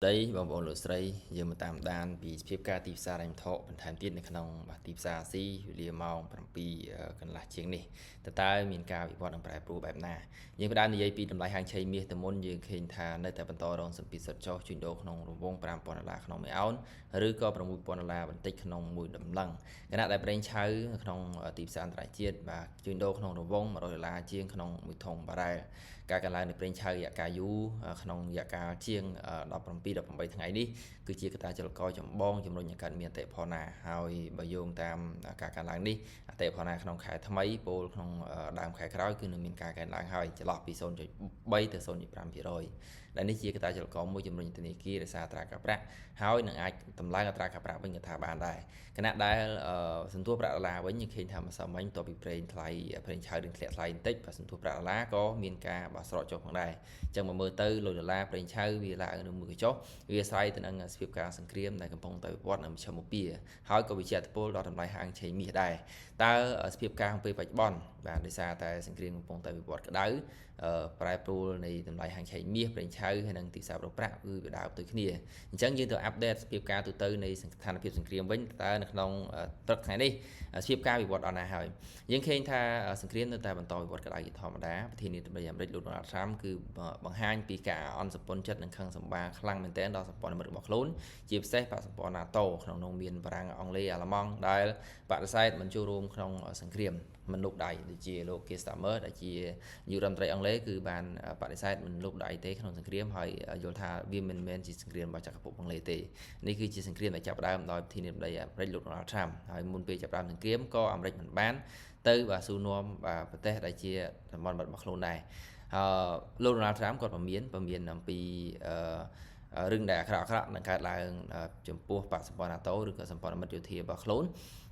đây bằng bộ luật sấy giờ mà tạm đàn bị phép ca tiếp xa đánh thọ bản thân tiếtในขนมtiếp xa siเรียมองปรปีกันละเชียงนี่แต่ใต้มีการวิวัฒน์แปรปรูแบบน่ะยังด้านในยัยปีทำลายหางชัยมีแต่มนยังเคยทานในแต่บรรทอรองสัมปิสัจจจุนโดขนมวงปรามปอนลาขนมไม่เอาหรือก็ประมุขปอนลาบันติขนมมวยดำลังขณะได้เป็นใช้ขนมตีบสารตรายเจียดvàจุนโดขนมวงมาโดยลาเชียงขนมมวยทองบาร์การกันลายในเป็นใช้ยากายุขนมยากาเชียงดอกปรปีดอกปรปีทั้งไงนี้คือเชียกตาจะก็จำบ้องจำนวนอย่างการมีแต่พอนาหายบโยงตามการกันลายนี้แต่พอนาขนมขายทำไมโปลขนมดามขายคราวคือหนึ่งมีการกันลายหายจะหลอกปีโซนจะใบแต่โซนอยู่ปรามปีรอยและนี่เชียกตาจะก็มวยจำนวนตัวนี้กี่ระซาตรากระประหายหนึ่งไอทำลายตรากระประเป็นกระถาบานได้ขณะได้สันทัวประลาไว้ยังเคยทำสมัยตัวปีเพลนไทยเพลนชาวดึงเสียไทยติดสันทัวประลาก็มีการบาสโรจของได้จังมาเมื่อเตอร์ลอยลาเพลนชาวเวลาหนึ่งมือจ๊อกเวลาใส่ตัวนั้นสเปียการสังเกตในกำปองตัววัดนำชมปีหายก็วิจัยตัวโปรเราทำลายหางใช้มีได้ตาสเปียการของไปปัจจุบันแบบดิซาแต่สังเกตกำปองตัววัดก็ได้ปลายปูในทำลายหางใช้มีเพลนชาวให้นังติดสาวเราประคือดาวตัวขี้เนี่ยจังยืนตัวอัปเดตสเปียการตัวเตอร์ในสถานพิสังเกตไว้แต่ในขนมตรักไหนนี่สเปียการวิวัฒน์อนาหายยังเคยถ้าสังเกตในแต่บรรทอยวิวัฒน์ก็ได้ธรรมดาประเทศนี้ตัวอย่างได้หลุดมาซ้ำคือบางห้างปีกาออนสปอนจัดหนึ่งครั้งสมบัติครั้งเป็นเต้นดอสปอนมันบอกลุ้นจีบเซ่ปะสปอนนาโต้ขนมนมเบียนปรางอองเล่อาลามองได้ปะไซด์มันจูรูมขนมสังเกตมันลูกได้ดิจีโลเกสตาเมอร์ดิจียูรัมไตรอองเล่คือบานปะไซด์มันลูกได้เต้ขนมสังเกตหอยโยธาวิมเมนจีสังเกตมาจากกระปุกอองเล่เต้นี่คือจีสังเกตมาจับได้โดยทีนี้ได้ได้หลุดมาทำหอยมุนไปจับได้สังเกตก็อเมริกมันบ้านเต้và su nom vàประเทศได้จีมันบัดบักลงได้โลนาทรัมป์ก็ประเมียนนำปีเรื่องใดครับในการลายจมพัวปัสปอนาโตหรือก็สปอนมันอยู่ที่บักลุ้น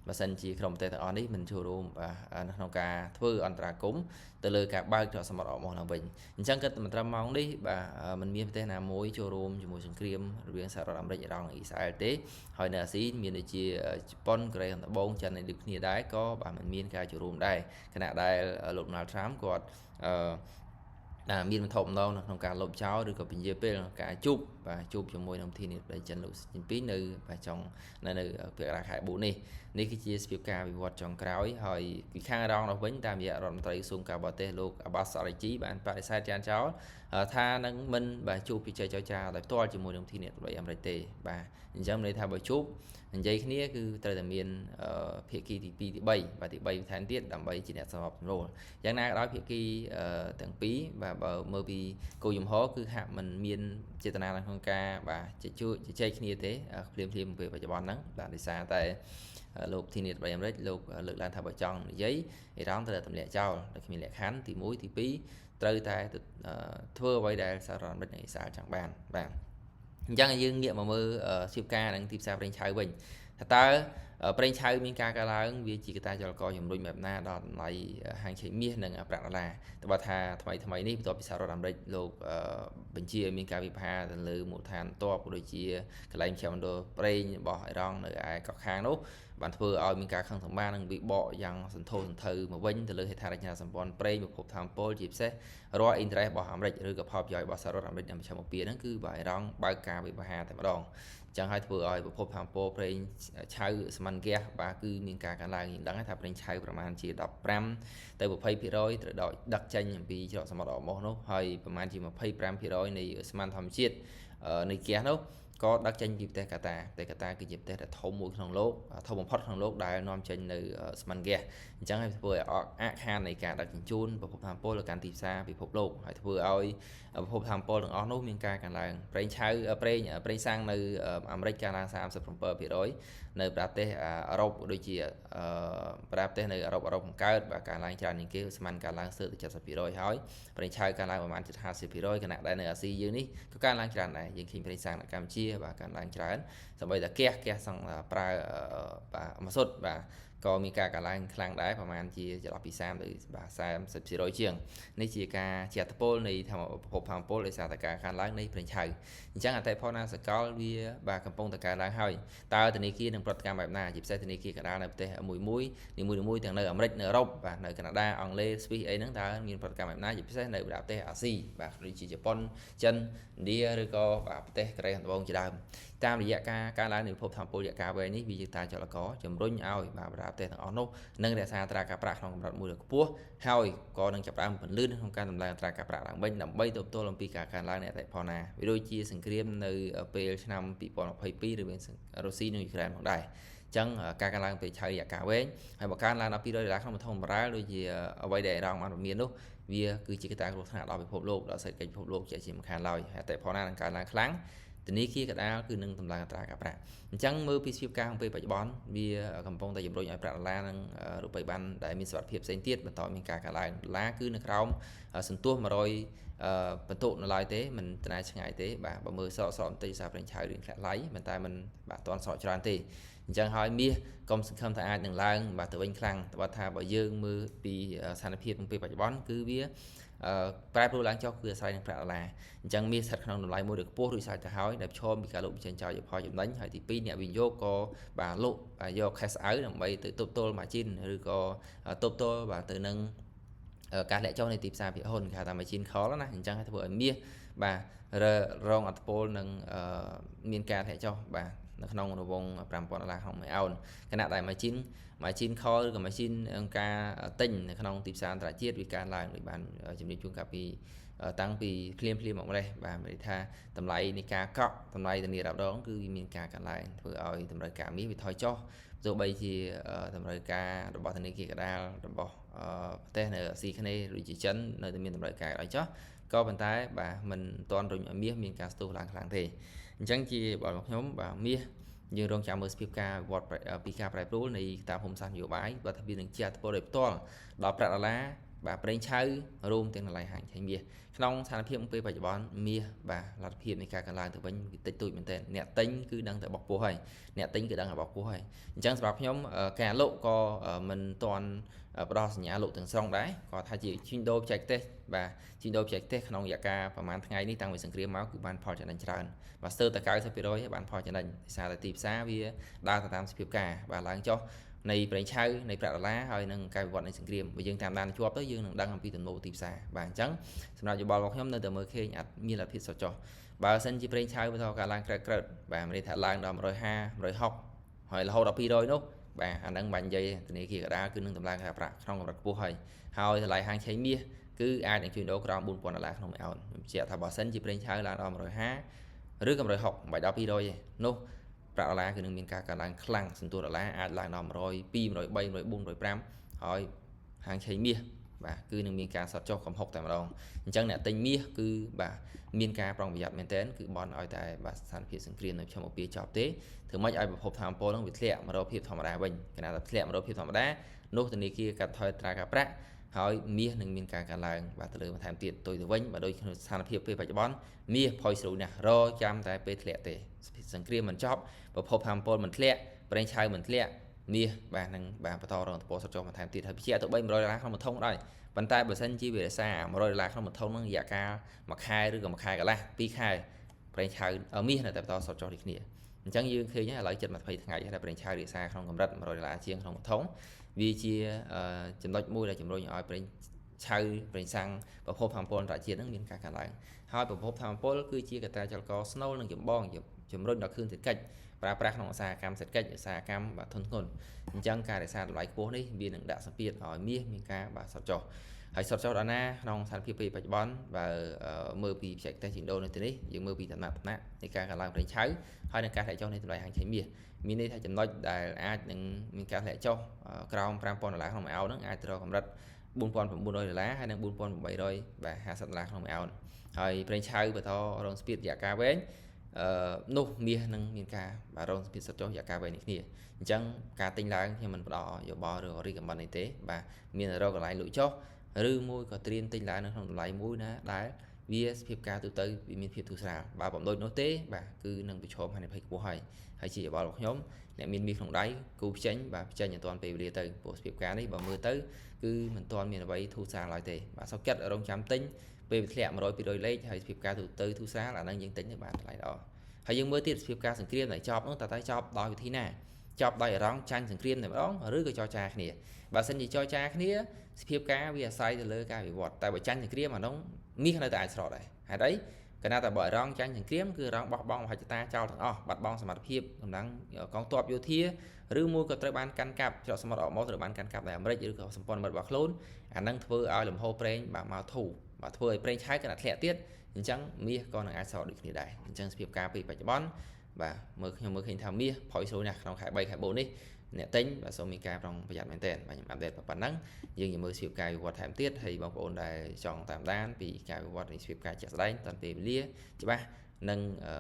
và sân chỉ không thể ở đây mình chịu luôn và nó cả thưa anh ta cũng từ lời cả ba cho sản phẩm món làm bình chẳng cần mình làm món đi và mình miên thế nào muối cho rôm cho mùi sừng cream riêng sao làm đây rằng ý sai tế hồi nãy xí miên để chia pon cái này bốn chân này được nhiều đáy có và mình miên cả cho rôm đây cái nào đây lục nào trám còn miên mình thộm đâu nó cả lộp cháo được có bình dễ bê cả chụp và chụp cho môi đồng thiên để chân lục chính phí nữ và trong nơi việc là khai bố này nếu khi chia sẻ cả bị vật trong cáo hỏi cái khang rong nó vẫn tam dạ rồi tới xuống cả bờ tê lục à bát sợi chí bạn phải sai chan cháo tha nâng minh và chụp bị chơi cho cha tại to cho môi đồng thiên vậy em lại tê và trong này thay bởi chụp giấy cái này cứ từ miền phía kia thì pi thì bay và thì bay tháng tiết đảm bay chỉ đẹp sản phẩm rồi giang na đó phía kia tầng pí và bờ mơ pi cô dùng hó cứ hạ mình miền chế tana là không ca và chỉ chơi cái này thế thêm về và cho bọn nắng là đi xa tại lục thì nhiệt em đấy lục lực lan thảo bảo trong giấy thì đó là tầm lệ trao để mình lệ khán thì mũi thì pí tới tay thưa vậy để sao rồi bên này sao chẳng bàn và chẳng như nghiệm mà mơ siêu ca đang tìm sao bên trái mình ta bên trái mình ca là vì chỉ ta cho coi dùng đôi mẹp na đó lại hàng chạy miên nâng áp đặt là và thà thay ní tôi bị sao rồi làm đây lục bên chia mình ca bị pa từ một thàn to của đôi chia cái lại chèo đồ bên bỏ hải rong nơi ai có khang đó bạn thưa ở mình ca không thằng ba đang bị bỏ rằng sân thô sân thơ mà vinh từ lời thà là nhà sản phẩm pre một hộp tham pol dịp sẽ rồi internet bỏ hàm rồi gặp họp rồi bỏ sao rồi làm đây nằm trong một bia nó cứ vài rong bao ca bị hà tại mà đòn chẳng hay vừa ở hộp tham pol pre chai sman kia và cứ mình ca cả lại đang thà pre chaiประมาณchỉ đọc pram tại bộ pay rồi từ đội đặt tranh vì cho sản phẩm một nó hơiประมาณchỉ mà pay pram rồi này sman tham chiết này kia nó có đặc tranh dịp tây Qatar cái dịp tây là thâu mũi thằng lốt thâu một phát thằng lốt đại nom trên nơi Smangea chẳng hay vừa ở Akhan này cả đặc chun và phục tham pol là càng tìm xa bị phục lốt hay vừa ơi phục tham pol là ở nốt miền ca càng là brain chai brain sang nơi America là sao sẽ from per rồi nơi Prate Arab đôi chia Prate nơi Arab cao và càng lang tràn những cái Sman càng lang sự chặt sập rồi hỏi brain chai càng langประมาณ70rồi cái nào đây nơi Asia dưới ní có càng lang tràn này những khi brain sang là Campuchia vàการล้างจานสมัยแต่แก้สั่งปลามาสดvà ក៏មានការកើនឡើងខ្លាំងដែរប្រហែលជាចន្លោះពី30ទៅ40% ជាងនេះជាការជាអត្តពលនៃធម្មប្រភពធម្មពលដោយសារតែការកើនឡើងនៃប្រេងឆៅអញ្ចឹងអតិផរណាសកលវាកំពុងតែកើនឡើងហើយតើធនាគារនឹងប្រតិកម្មបែបណាជាពិសេសធនាគារកណ្ដាលនៅប្រទេសមួយទាំងនៅអាមេរិកនៅអឺរ៉ុបនៅកាណាដាអង់គ្លេសស្វីសអីហ្នឹងតើមានប្រតិកម្មបែបណាជាពិសេសនៅប្រទេសអាស៊ីដូចជាជប៉ុនចិនឥណ្ឌាឬក៏ប្រទេសកូរ៉េខាងត្បូងជាដើមតាមរយៈការកើនឡើងនៃប្រភពធម្មពលរយៈកាលវែងនេះវាជាតាចលករជំរុញឲ្យប្រទេសទាំងអស់នោះនឹងរក្សាអត្រាការប្រាក់ក្នុងកម្រិតមួយដ៏ខ្ពស់ហើយក៏នឹងចាប់ផ្ដើមពន្លឿនក្នុងការដំឡើងអត្រាការប្រាក់ឡើងវិញដើម្បីទប់ទល់អំពីការកើនឡើងនៃអតិផរណាវាដូចជាសង្គ្រាមនៅពេលឆ្នាំ2022ឬមានរុស្ស៊ីនិងយូក្រែនផងដែរចឹងការកើនឡើងប្រេងឆៅរយៈកាលវែងហើយបើកើនឡើងដល់$200ក្នុងមួយធុងបារ៉ែលដូចជាអ្វីដែលអារម្មណ៍បានមាននោះវាគឺជាកត្តាគ្រោះថ្នាក់ដល់ពិភពលោកដល់សេដ្ឋកិច្ចពិភពលោកជាមិនខានឡើយហើយអតិផរណានឹងកើនឡើងខ្លាំងធនាគារកណ្ដាលគឺនឹងតម្លើងអត្រាការប្រាក់អញ្ចឹងមើលពីស្វៀបការក្នុងពេលបច្ចុប្បន្នវាកំពុងតែជំរុញឲ្យប្រាក់ដុល្លារនិងរូបិយប័ណ្ណដែលមានសុវត្ថិភាពផ្សេងទៀតបន្តមានការកើនឡើងដុល្លារគឺនៅក្រោមសន្ទុះ100បន្ទុកនៅឡើយទេមិនត្រាឆ្ងាយទេបើមើលសក់បន្តិចសារប្រេងឆៅរៀងធ្លាក់ថ្លៃប៉ុន្តែមិនទាន់សក់ច្រើនទេអញ្ចឹងហើយមាសកុំសង្ឃឹមថាអាចនឹងឡើងទៅវិញខ្លាំងថាបើយើងមើលពីស្ថានភាពក្នុងពេលបច្ចុប្បន្នគឺវាប្រែប្រួលឡើងចុះគឺអាស្រ័យនឹងប្រាក់ដុល្លារអញ្ចឹងមាសស្ថិតក្នុងតម្លៃមួយដ៏ខ្ពស់រួចស្រេចទៅហើយដែលប្រឈមពីការលុបបញ្ចេញចោលយកផលចំណេញហើយទី2អ្នកវិនិយោគក៏លក់យក cash out ដើម្បីទៅទប់ទល់ margin ឬក៏ទប់ទល់ទៅនឹងការធ្លាក់ចុះនៃទីផ្សារភាគហ៊ុនគេហៅថា margin call ណាអញ្ចឹងឲ្យធ្វើឲ្យមាសរងអត្តពលនឹងមានការធ្លាក់ចុះនៅក្នុងរង្វង់$5000ក្នុងមួយអោនខណៈដែល margin call ឬក៏ margin ការទិញនៅក្នុងទីផ្សារអន្តរជាតិវាកើនឡើងដោយបានជំរាបជូនកាលពីតាំងពីភ្លាមមកម្លេះមានន័យថាតម្លៃនៃការកក់តម្លៃធានារ៉ាប់រងគឺវាមានការកើនឡើងធ្វើឲ្យតម្រូវការមាសវាថយចុះទោះបីជាតម្រូវការរបស់ធនាគារកណ្ដាលរបស់ប្រទេសនៅអាស៊ីគ្នេយ៍ដូចជាចិននៅតែមានតម្រូវការឲ្យចុះក៏ប៉ុន្តែមិនទាន់រុញឲ្យមាសមានការស្ទុះឡើងខ្លាំងទេអញ្ចឹងជារបស់ខ្ញុំមាសយើងរងចាំមើលស្ពីបការវិវត្តពីការប្រែប្រួលនៃតាមភូមិសាស្ត្រនយោបាយបើថាវានឹងជាអត្ថប្រយោជន៍ដោយផ្ទាល់ដល់ប្រាក់ដុល្លារប្រេងឆៅរួមទាំងតម្លៃហាងឆៃមាសក្នុងស្ថានភាពពេលបច្ចុប្បន្នមាសលទ្ធភាពនៃការកើនឡើងទៅវិញវាតិចតួចមែនទែនអ្នកទិញគឺដឹងតែបោកពោះហើយអញ្ចឹងសម្រាប់ខ្ញុំការលក់ក៏មិនទាន់ផ្ដល់សញ្ញាលក់ទាំងស្រុងដែរគាត់ថាជាជីងដូរបច្ចេកទេសជីងដូរបច្ចេកទេសក្នុងរយៈកាលប្រហែលថ្ងៃនេះតាំងពីសង្គ្រាមមកគឺបានផលចំណេញច្រើនស្ទើរតែ90%បានផលចំណេញដោយសារតែទីផ្សារវាដើរទៅតាមស្ពីបការឡើងចុះនៃប្រេងឆៅនៃប្រាក់ដុល្លារហើយនឹងការវិវត្តនៃសង្គ្រាមបើយើងតាមដានជាប់ទៅយើងនឹងដឹងអំពីទំនោរទីផ្សារអញ្ចឹងសម្រាប់យោបល់របស់ខ្ញុំនៅតែមើលឃើញអាចមានលទ្ធភាពសុទ្ធចុះបើសិនជាប្រេងឆៅបន្តការឡើងក្រឹតមានន័យថាឡើងដល់150 160ហើយរហូតដល់200នោះអាហ្នឹងបាញ់និយាយធនាគារកណ្ដាលគឺនឹងតម្លើងការប្រាក់ក្នុងកម្រិតខ្ពស់ហើយតម្លៃហាងឆៃមាសគឺអាចនឹងជួញដូរក្រោម$4000ក្នុងមួយអោនខ្ញុំជឿថាបើសិនជាប្រេងឆៅឡើងដល់150ឬក៏160មិនដល់200ទេនោះប្រាក់ដុល្លារគឺនឹងមានការកើនឡើងខ្លាំងសន្ទុះដុល្លារអាចឡើងដល់102 103 104 105ហើយហាងឆៃមាសគឺនឹងមានការសត់ចុះកំហុកតែម្ដងអញ្ចឹងអ្នកទិញមាសគឺមានការប្រុងប្រយ័ត្នមែនទែនគឺបន់ឲ្យតែស្ថានភាពសង្គ្រាមនៅឆ្នាំ2022ចប់ទេធ្វើម៉េចឲ្យប្រភពធម្មពលនឹងវាធ្លាក់មករកភាពធម្មតាវិញគណៈតែធ្លាក់មករកភាពធម្មតានោះធនាគារកាត់ថយអត្រាការប្រាក់ហើយមាសនឹងមានការកើនឡើងទៅលើបន្ថែមទៀតទៅវិញបើដូចស្ថានភាពពេលបច្ចុប្បន្នមាសផុយស្រួយណាស់រចាំតែពេលធ្លាក់ទេសង្គ្រាមមិនចប់ប្រភពធម្មពលមិនធ្លាក់ប្រេងឆៅមិនធ្លាក់មាសនឹងបន្តរងទំព័រសុទ្ធចុះបន្ថែមទៀតហើយជាទៅ$300ក្នុងមួយធុងដែរប៉ុន្តែបើសិនជាវារក្សា$100ក្នុងមួយធុងនឹងរយៈកាលមួយខែឬក៏មួយខែកន្លះ2ខែប្រេងឆៅមាសនៅតែបន្តសុទ្ធចុះដូចគ្នាអញ្ចឹងយើងឃើញហើយឥឡូវ7-20ថ្ងៃហើយប្រេងឆៅរក្សាក្នុងកម្រិត$100ជាងក្នុងមួយធុងវាជាចំណុចមួយដែលជំរុញឲ្យប្រេងឆៅប្រេងសាំងប្រភពធម្មពលអន្តរជាតិនឹងមានការកើនឡើងហើយប្រភពធម្មពលគឺជាកត្តាចលករស្នូលនិងចម្បងជំរុញដល់គ្រឿងសេដ្ឋកិច្ចប្រើប្រាស់ក្នុងឧស្សាហកម្មសេដ្ឋកិច្ចឧស្សាហកម្មធនធ្ងន់អញ្ចឹងការរក្សាតម្លៃខ្ពស់នេះវានឹងដាក់សម្ពាធឲ្យមាសមានការសត់ចុះហើយសត់ចុះដល់ណាក្នុងស្ថានភាពពេលបច្ចុប្បន្នបើមើលពីបច្ចេកទេសជីងដូរនៅទីនេះយើងមើលពីដំណាក់នៃការកើនឡើងប្រេងឆៅហើយនឹងការធ្លាក់ចុះនៃតម្លៃហាងឆៃមាសមានន័យថាចំណុចដែលអាចនឹងមានការធ្លាក់ចុះក្រោម$5000ក្នុងមួយអោនហ្នឹងអាចទៅរកកម្រិត$4900ហើយនឹង$4850ក្នុងមួយអោនហើយប្រេងឆៅបន្តរងស្ពាធរយៈកាលវែងនោះមាសនឹងមានការរងសម្ពាធសុទ្ធចុះរយៈកាលវែងនេះគ្នាអញ្ចឹងការទិញឡើងខ្ញុំមិនផ្ដល់យោបល់ឬរីកកំបិតនេះទេមានរកកន្លែងលក់ចុះឬមួយក៏ត្រៀមទិញឡើងនៅក្នុងតម្លៃមួយណាដែល វាសភាពការទូទៅវាមានភាពធូរស្រាលបើបំដូចនោះទេបាទគឺនឹងប្រឈមហានិភ័យខ្ពស់ហើយជាយោបល់របស់ខ្ញុំអ្នកមានមាសក្នុងដៃគូផ្ចេញបាទផ្ចេញឲ្យទាន់ពេលវេលាទៅព្រោះសភាពការនេះបើមើលទៅគឺមិនទាន់មានអ្វីធូរស្រាលឡើយទេបាទសុខចិត្តរងចាំទិញពេលវាធ្លាក់100 200លេខហើយសភាពការទូទៅធូរស្រាលអាហ្នឹងយើងទិញទៅបានថ្លៃល្អហើយយើងមើលទៀតសភាពការសង្គ្រាមដែលចប់នោះតើចប់ដោយវិធីណាចប់ដោយអារម្មណ៍ចាញ់សង្គ្រាមតែម្ដងឬក៏ចរចាគ្នាបើសិនជាចរចាគ្នាសភាពការវាអាស្រ័យទៅលើការវិវត្តតែបើចាញ់សង្គ្រាមអានោះមាសនៅតែអាចស្រកដែរហេតុអីកាលណាតែបើអារម្មណ៍ចាញ់សង្គ្រាមគឺអារម្មណ៍បោះបង់មហិច្ឆតាចោលទាំងអស់បាត់បង់សមត្ថភាពកម្លាំងកងទ័ពយោធាឬមួយក៏ត្រូវបានកាន់កាប់ច្រកសមុទ្រអកមកត្រូវបានកាន់កាប់ដោយអាមេរិកឬក៏សម្ព័ន្ធមិត្តរបស់ខ្លួនអានឹងធ្វើឲ្យលំហូរប្រេងបាទមកធូរបាទធ្វើឲ្យប្រេងឆៅកណ្ដាធ្លាក់ទៀតអញ្ចឹងមាសក៏នឹងអាចស្រកដូចគ្នាដែរអញ្ចឹងសភាពការពេលបច្ចុប្បន្នបាទខ្ញុំមើលឃើញថាមាសផុយស្រួយណាស់ក្នុងខែ3ខែ4នេះអ្នកទិញបាទសូមមានការប្រុងប្រយ័ត្នមែនទែនបាទខ្ញុំអាប់ដេតប៉ុណ្ណឹងយើងមើលសភាពការវិវត្តថែមទៀតហើយបងប្អូនដែលចង់តាមដានពីការវិវត្តនៃសភាពការជាក់ស្ដែងតាំងពីវេលាច្បាស់និង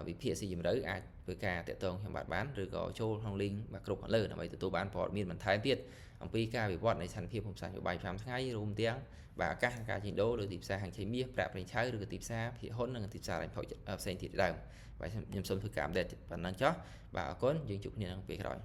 វិភាគស៊ីជម្រៅអាចធ្វើការតាក់ទងខ្ញុំបានឬក៏ចូលក្នុង link បាទគ្រប់ខាងលើដើម្បីទទួលបានព័ត៌មានបន្ថែមទៀតអំពីការវិវត្តនៃស្ថានភាពភូមិសាស្ត្រនយោបាយ5ថ្ងៃរួមទាំងបាទឱកាសការជួញដូរលើទីផ្សារហាងឆេមាសប្រាក់ប្រេងឆៅឬក៏ទីផ្សារភាគហ៊ុននិងទីផ្សារហិរញ្ញវត្ថុផ្សេងទៀតដើមបាទខ្ញុំសូមធ្វើការអាប់ដេតប៉ុណ្ណឹងចុះបាទអរគុណយើងជួបគ្នានៅពេលក្រោយ